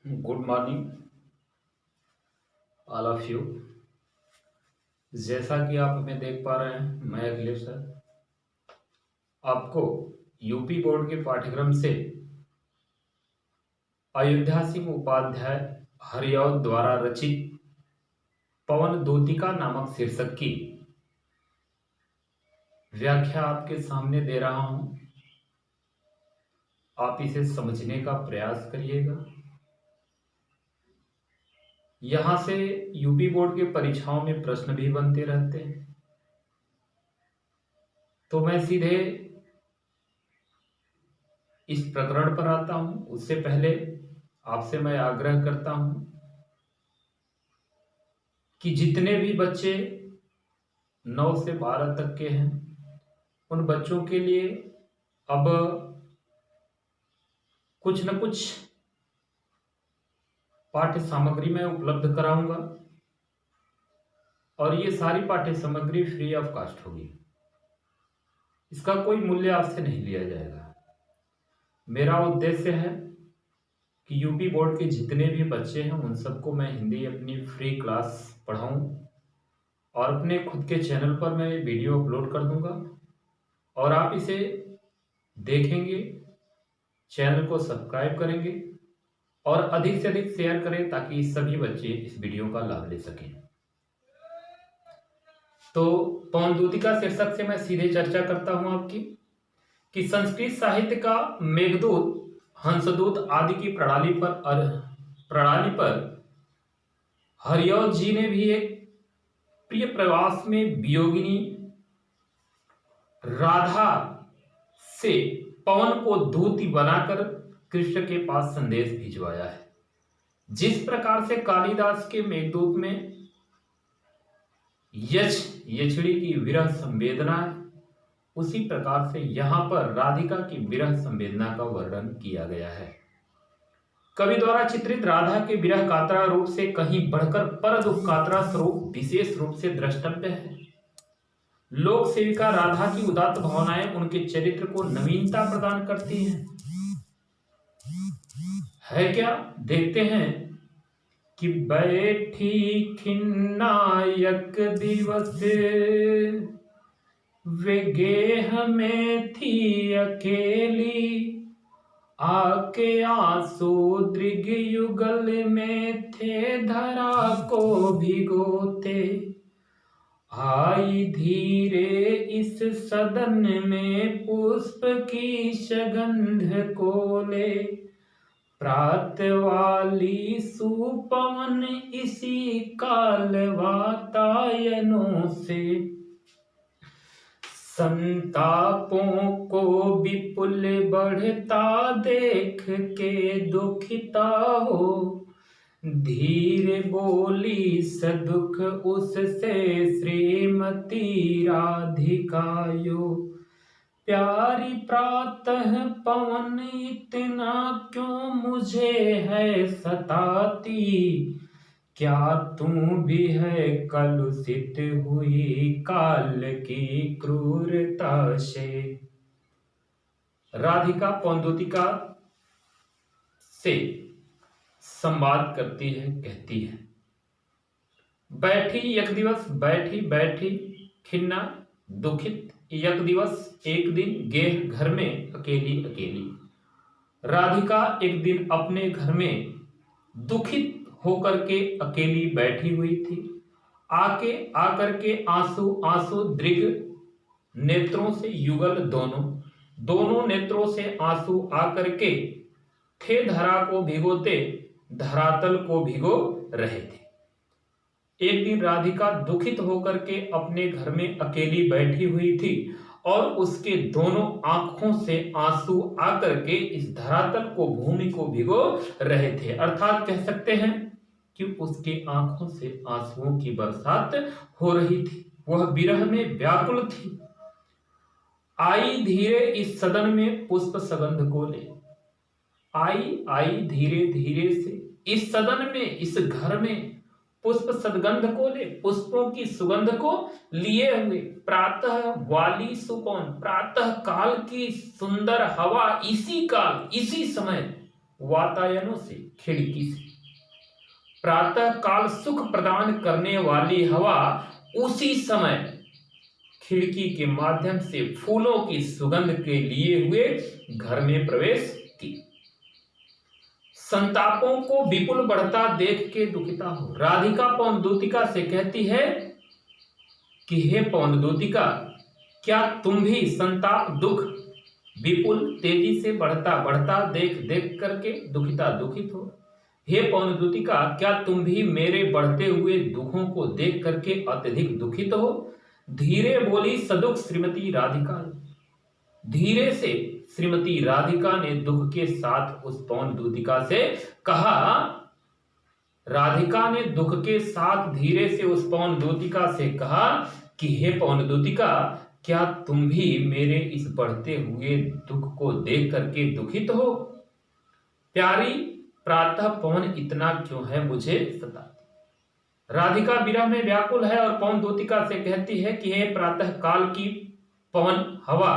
Good morning all of you. जैसा कि आप हमें देख पा रहे हैं, मैं अखिलेश सर आपको यूपी बोर्ड के पाठ्यक्रम से अयोध्या सिंह उपाध्याय हरिऔध द्वारा रचित पवन दूतिका नामक शीर्षक की व्याख्या आपके सामने दे रहा हूं। आप इसे समझने का प्रयास करिएगा। यहां से यूपी बोर्ड के परीक्षाओं में प्रश्न भी बनते रहते हैं, तो मैं सीधे इस प्रकरण पर आता हूं। उससे पहले आपसे मैं आग्रह करता हूं कि जितने भी बच्चे 9 से 12 तक के हैं, उन बच्चों के लिए अब कुछ न कुछ पाठ्य सामग्री मैं उपलब्ध कराऊंगा और ये सारी पाठ्य सामग्री फ्री ऑफ कॉस्ट होगी। इसका कोई मूल्य आपसे नहीं लिया जाएगा। मेरा उद्देश्य है कि यूपी बोर्ड के जितने भी बच्चे हैं उन सबको मैं हिंदी अपनी फ्री क्लास पढ़ाऊं और अपने खुद के चैनल पर मैं वीडियो अपलोड कर दूंगा और आप इसे देखेंगे, चैनल को सब्सक्राइब करेंगे और अधिक से अधिक शेयर करें ताकि सभी बच्चे इस वीडियो का लाभ ले सकें। तो पवन दूतिका शीर्षक से मैं सीधे चर्चा करता हूं आपकी कि संस्कृत साहित्य का मेघदूत, हंसदूत आदि की प्रणाली पर हरिऔध जी ने भी एक प्रिय प्रवास में वियोगिनी राधा से पवन को दूती बनाकर कृष्ण के पास संदेश भिजवाया है। जिस प्रकार से कालिदास के मेघदूत में यछड़ी की विरह संवेदना है, उसी प्रकार से यहां पर राधिका की विरह संवेदना का वर्णन किया गया है। कवि द्वारा चित्रित राधा के विरह कातरा रूप से कहीं बढ़कर पर दुख कातरा स्वरूप विशेष रूप से द्रष्टव्य है। लोक सेविका राधा की उदात्त भावनाएं उनके चरित्र को नवीनता प्रदान करती हैं। है क्या, देखते हैं कि बैठी खिन्नायक दिवस वे गेह में थी अकेली, आके आंसू दृग युगल में थे धरा को भिगोते, आई धीरे इस सदन में पुष्प की सगंध को ले, प्रात वाली सुपवन इसी काल वातायनों से, संतापों को विपुल बढ़ता देख के दुखिता हो, धीरे बोली सदुख उससे श्रीमती राधिकायो, प्यारी प्रातः पवन इतना क्यों मुझे है सताती, क्या तुम भी है कलुषित हुई काल की क्रूरता से। राधिका पवन दूतिका से संवाद करती है, कहती है, बैठी एक दिवस, बैठी बैठी खिन्ना दुखित एक दिवस, एक दिन गेह घर में अकेली अकेली। राधिका एक दिन अपने घर में दुखित होकर के अकेली बैठी हुई थी। आकर के आंसू आंसू दृग नेत्रों से युगल दोनों नेत्रों से आंसू आकर के थे धरा को भिगोते, धरातल को भिगो रहे थे। एक दिन राधिका दुखित होकर के अपने घर में अकेली बैठी हुई थी और उसके दोनों आंखों से आंसू आकर के इस धरातल को, भूमि को भिगो रहे थे। अर्थात कह सकते हैं कि उसके आंखों से आंसुओं की बरसात हो रही थी। वह विरह में व्याकुल थी। आई धीरे इस सदन में पुष्प सगंध को ले, आई धीरे धीरे से इस सदन में, इस घर में पुष्प सदगंध को ले, पुष्पों की सुगंध को लिए हुए, प्रातः वाली सुपवन, प्रातः काल की सुंदर हवा, इसी काल इसी समय वातायनों से, खिड़की से। प्रातः काल सुख प्रदान करने वाली हवा उसी समय खिड़की के माध्यम से फूलों की सुगंध के लिए हुए घर में प्रवेश की। संतापों को विपुल बढ़ता देख के दुखिता हो। राधिका पौनद्युतिका से कहती है कि हे पौनद्युतिका, क्या तुम भी संताप दुख विपुल तेजी से बढ़ता बढ़ता देख देख करके दुखिता दुखित हो? हे पौनद्युतिका, क्या तुम भी मेरे बढ़ते हुए दुखों को देख करके अत्यधिक दुखित हो? धीरे बोली सदुख श्रीमती राधिका। धीरे से श्रीमती राधिका ने दुख के साथ उस पौनद्युतिका से कहा। राधिका ने दुख के साथ धीरे से उस पौनद्युतिका से कहा कि हे पौनद्युतिका, क्या तुम भी मेरे इस बढ़ते हुए दुख को देख करके दुखित हो? प्यारी, प्रातः पवन इतना क्यों है मुझे सताती? राधिका विरह में व्याकुल है और पौनद्युतिका से कहती है कि हे प्रातः काल की पवन हवा,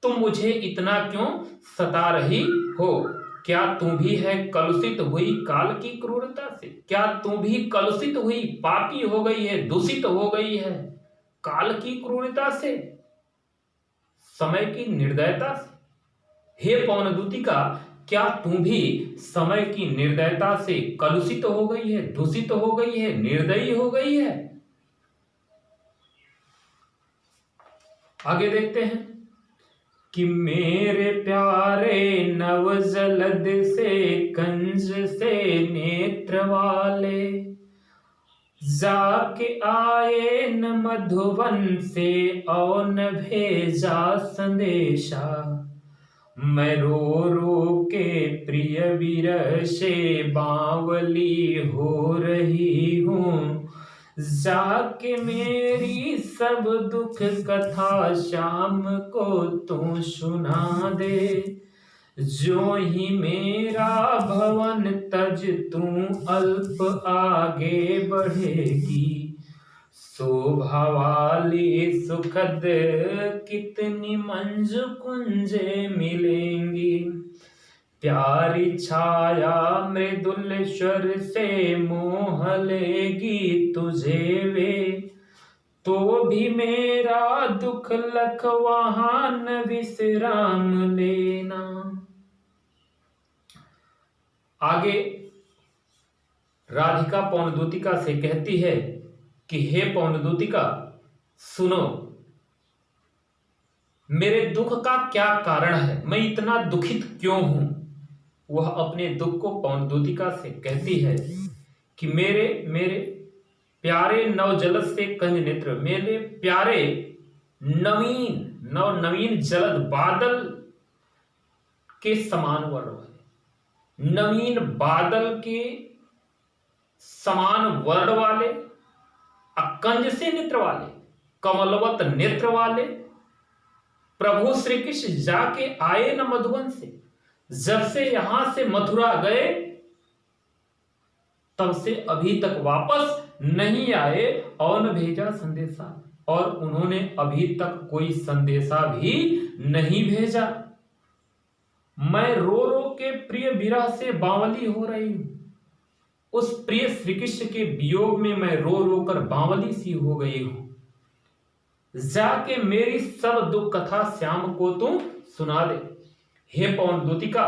तुम मुझे इतना क्यों सता रही हो? क्या तू भी है कलुषित हुई काल की क्रूरता से? क्या तू भी कलुषित हुई, पापी हो गई है, दूषित हो गई है काल की क्रूरता से, समय की निर्दयता से? हे पौनद्युतिका, क्या तू भी समय की निर्दयता से कलुषित हो गई है, दूषित हो गई है, निर्दयी हो गई है? आगे देखते हैं कि मेरे प्यारे नव जलद से कंज से नेत्र वाले, जाके आए न मधुवन से और न भेजा संदेशा। मैं रो रो के प्रिय विरह से बावली हो रही हूँ, जाके मेरी सब दुख कथा शाम को तू सुना दे। जो ही मेरा भवन तज तू अल्प आगे बढ़ेगी, शोभा वाली सुखद कितनी मंजु कुंजे मिलेंगी। प्यारी छाया मृदुल स्वर से मोह लेगी तुझे वे, तो भी मेरा दुख लख वहां न विश्राम लेना। आगे राधिका पौनद्युतिका से कहती है कि हे पौनद्युतिका, सुनो, मेरे दुख का क्या कारण है, मैं इतना दुखित क्यों हूं? वह अपने दुख को पौनद्युतिका से कहती है कि मेरे प्यारे नवजलद से कंज नेत्र, मेरे प्यारे नवीन जलद बादल के समान वर्ण वाले, नवीन बादल के समान वर्ण वाले, कंज से नेत्र वाले, कमलवत नेत्र वाले प्रभु श्री कृष्ण जाके आए न मधुवन से। जब से यहां से मथुरा गए तब से अभी तक वापस नहीं आए और न भेजा संदेशा, और उन्होंने अभी तक कोई संदेशा भी नहीं भेजा। मैं रो रो के प्रिय विरह से बावली हो रही हूं। उस प्रिय श्री कृष्ण के वियोग में मैं रो रो कर बावली सी हो गई हूं। जाके मेरी सब दुख कथा श्याम को तुम सुना दे। हे पौनद्युतिका,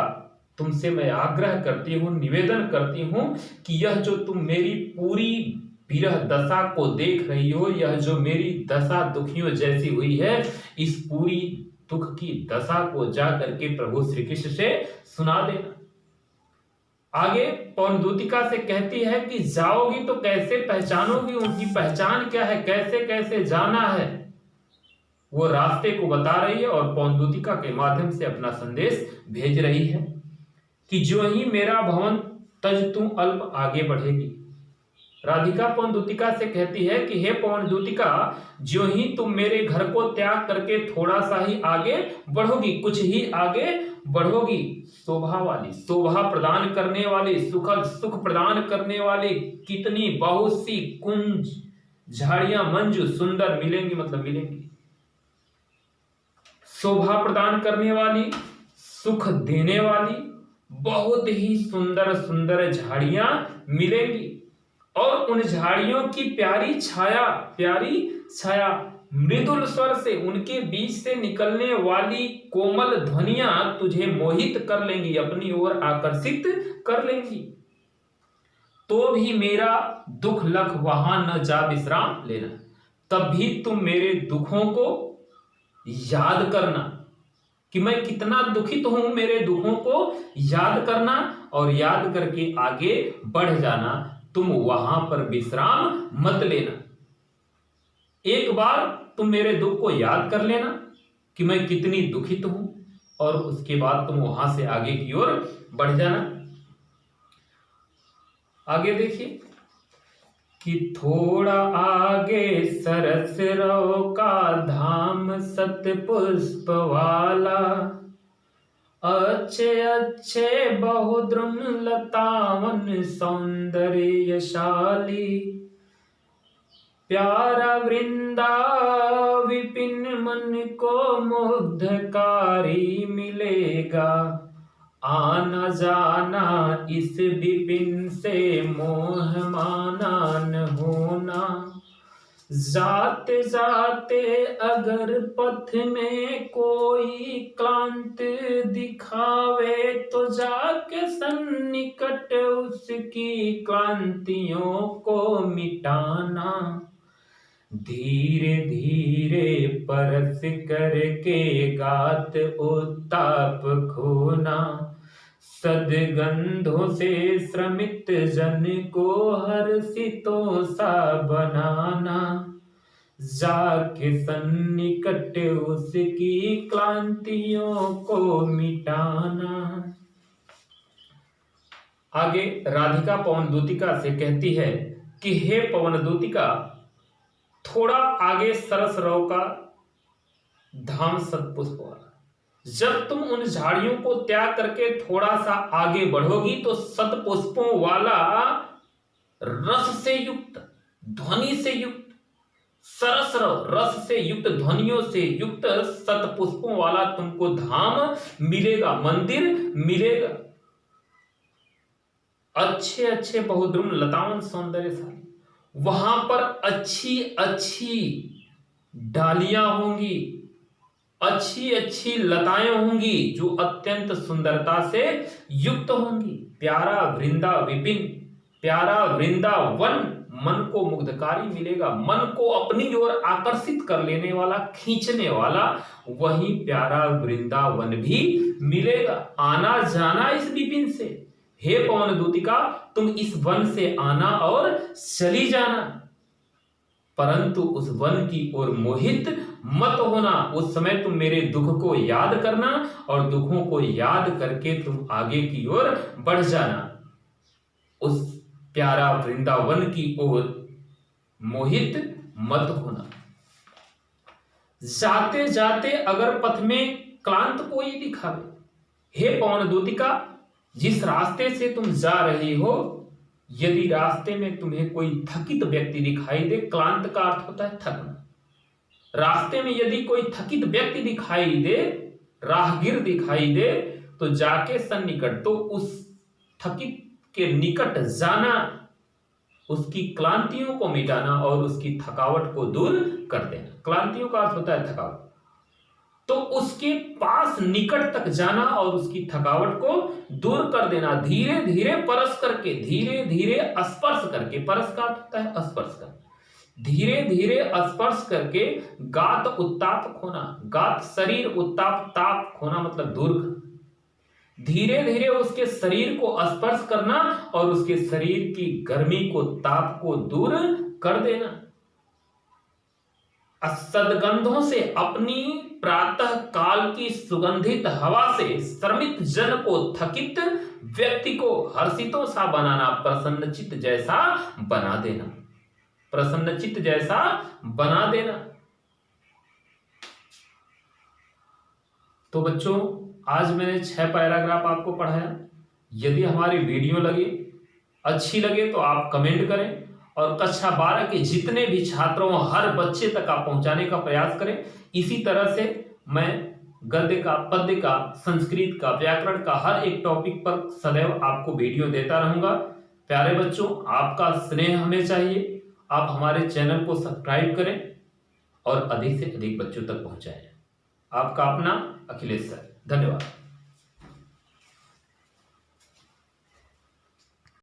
तुमसे मैं आग्रह करती हूं, निवेदन करती हूं कि यह जो तुम मेरी पूरी विरह दशा को देख रही हो, यह जो मेरी दशा दुखियों जैसी हुई है, इस पूरी दुख की दशा को जा करके प्रभु श्री कृष्ण से सुना देना। आगे पौनद्युतिका से कहती है कि जाओगी तो कैसे पहचानोगी, उनकी पहचान क्या है, कैसे कैसे जाना है, वो रास्ते को बता रही है और पौनद्युतिका के माध्यम से अपना संदेश भेज रही है कि जो ही मेरा भवन तज तू अल्प आगे बढ़ेगी। राधिका पौनद्युतिका से कहती है कि हे पौनद्युतिका, जो ही तुम मेरे घर को त्याग करके थोड़ा सा ही आगे बढ़ोगी, कुछ ही आगे बढ़ोगी, शोभा वाली, शोभा प्रदान करने वाली, सुखद सुख प्रदान करने वाली कितनी बहुत सी कुंज झाड़ियां मंजू सुंदर मिलेंगी, मतलब मिलेंगी। शोभा प्रदान करने वाली, सुख देने वाली बहुत ही सुंदर सुंदर झाड़ियां मिलेंगी और उन झाड़ियों की प्यारी छाया मृदुल स्वर से, उनके बीच से निकलने वाली कोमल ध्वनियां तुझे मोहित कर लेंगी, अपनी ओर आकर्षित कर लेंगी। तो भी मेरा दुख लख वहां न जा विश्राम लेना, तब भी तुम मेरे दुखों को याद करना कि मैं कितना दुखित हूं, मेरे दुखों को याद करना और याद करके आगे बढ़ जाना। तुम वहां पर विश्राम मत लेना। एक बार तुम मेरे दुख को याद कर लेना कि मैं कितनी दुखित हूं और उसके बाद तुम वहां से आगे की ओर बढ़ जाना। आगे देखिए कि थोड़ा आगे सरस रो का धाम सतपुष्प वाला, अच्छे अच्छे बहुद्रुम लतावन सौंदर्यशाली, प्यारा वृंदा विपिन मन को मुग्धकारी मिलेगा, आना जाना इस विपिन से मोह माना न होना, जाते जाते अगर पथ में कोई क्लांत दिखावे तो जाके सन्निकट उसकी क्लांतियों को मिटाना, धीरे धीरे परस करके गात उत्ताप खोना, सदगंधों से श्रमित जन को हर्षितों सा बनाना, जाके सन्निकट उसकी क्लांतियों को मिटाना। आगे राधिका पवन दूतिका से कहती है कि हे पवन दूतिका, थोड़ा आगे सरस रव का धाम सतपुष्प वाला, जब तुम उन झाड़ियों को त्याग करके थोड़ा सा आगे बढ़ोगी तो सतपुष्पों वाला रस से युक्त, ध्वनि से युक्त, सरस रस से युक्त, ध्वनियों से युक्त सतपुष्पों वाला तुमको धाम मिलेगा, मंदिर मिलेगा। अच्छे अच्छे बहुद्रुम लतावन सौंदर्यशाली, वहां पर अच्छी अच्छी डालियां होंगी, अच्छी अच्छी लताएं होंगी जो अत्यंत सुंदरता से युक्त होंगी। प्यारा वृंदा विपिन, प्यारा वृंदावन मन को मुग्धकारी मिलेगा, मन को अपनी ओर आकर्षित कर लेने वाला, खींचने वाला वही प्यारा वृंदावन भी मिलेगा। आना जाना इस विपिन से, हे पवन दूतिका तुम इस वन से आना और चली जाना, परंतु उस वन की ओर मोहित मत होना। उस समय तुम मेरे दुख को याद करना और दुखों को याद करके तुम आगे की ओर बढ़ जाना, उस प्यारा वृंदावन की ओर मोहित मत होना। जाते जाते अगर पथ में क्लांत कोई दिखावे, हे पवन दूतिका जिस रास्ते से तुम जा रही हो, यदि रास्ते में तुम्हें कोई थकित व्यक्ति दिखाई दे, क्लांत का अर्थ होता है थकना, रास्ते में यदि कोई थकित व्यक्ति दिखाई दे, राहगीर दिखाई दे, तो जाके सन्निकट, तो उस थकित के निकट जाना, उसकी क्लांतियों को मिटाना और उसकी थकावट को दूर कर देना। क्लांतियों का अर्थ होता है थकावट, तो उसके पास निकट तक जाना और उसकी थकावट को दूर कर देना, धीरे धीरे परस करके, धीरे धीरे स्पर्श करके, परस का अर्थ होता है स्पर्श कर, धीरे धीरे स्पर्श करके गात उत्ताप खोना, गात शरीर, उत्ताप ताप खोना मतलब दूर करना, धीरे धीरे उसके शरीर को स्पर्श करना और उसके शरीर की गर्मी को, ताप को दूर कर देना। सदगंधों से, अपनी प्रातः काल की सुगंधित हवा से श्रमित जन को, थकित व्यक्ति को हर्षितों सा बनाना, प्रसन्नचित्त जैसा बना देना, प्रसन्नचित्त जैसा बना देना। तो बच्चों आज मैंने 6 पैराग्राफ आपको पढ़ाया। यदि हमारी वीडियो लगे, अच्छी लगे तो आप कमेंट करें और कक्षा 12 के जितने भी छात्रों, हर बच्चे तक आप पहुंचाने का प्रयास करें। इसी तरह से मैं गद्य का, पद्य का, संस्कृत का, व्याकरण का, हर एक टॉपिक पर सदैव आपको वीडियो देता रहूंगा। प्यारे बच्चों, आपका स्नेह हमें चाहिए। आप हमारे चैनल को सब्सक्राइब करें और अधिक से अधिक बच्चों तक पहुंचाएं। आपका अपना अखिलेश सर। धन्यवाद।